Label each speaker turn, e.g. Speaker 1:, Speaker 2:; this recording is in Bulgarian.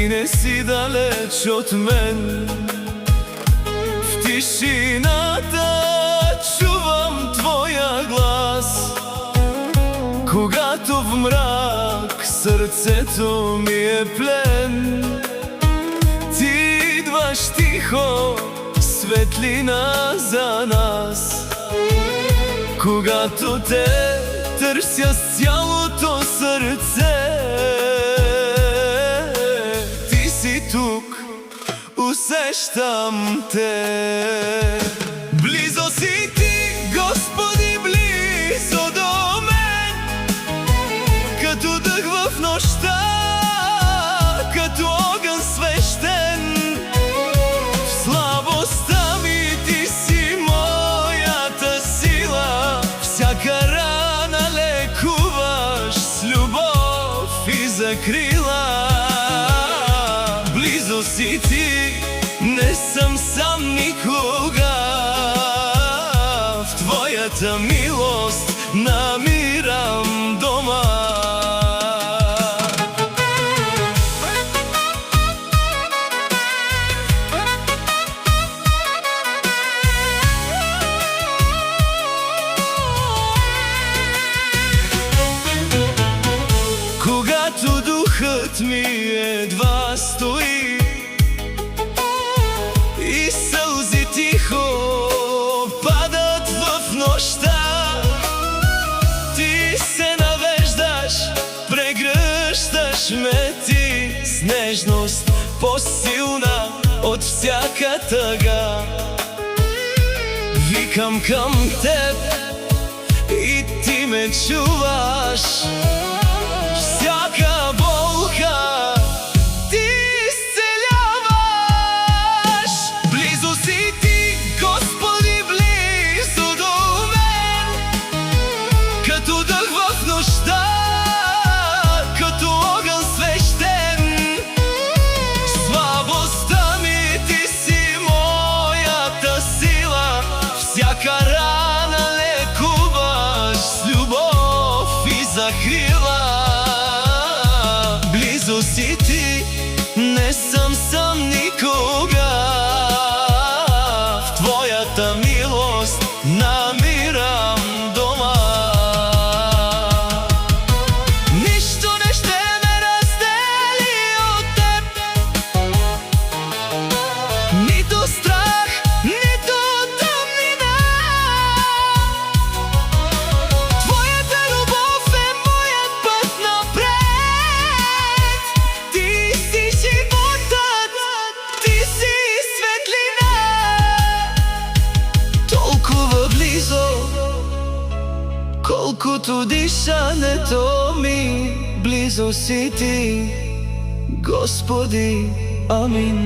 Speaker 1: Ти не си далеч от мен. В тишината чувам Твоя глас. Когато в мрак сърцето ми е плен, Ти идваш тихо, светлина за нас. Когато Те търся с цялото сърце, Ти си тук, усещам Те. Близо си Ти, Господи, близо до мен, като дъх в нощта, като огън свещен. В слабостта ми Ти си моята сила, всяка рана лекуваш с любов и закрила. Близо си Ти, не съм сам никога. В Твоята милост намирам дома. Когато духът ми едва стои и сълзи тихо падат в нощта, Ти се навеждаш, прегръщаш ме Ти с нежност по-силна от всяка тъга. Викам към Теб и Ти ме чуваш. Всяка болка Ти изцеляваш. Близо си Ти, Господи, близо до мен, като дъх в нощта, като огън свещен. Слабостта ми Ти си моята сила, всяка рана лекуваш с любов и закрила. Близо си Ти, не съм сам никога. В Твоята милост намирам дома. Нищо не ще ме раздели от Теб, нито страх, нито тъмнина. Твоята любов е моят път напред. Ти си животът, Ти си светлина. Толкова близо, колкото дишането ми. Близо си Ти, Господи, амин.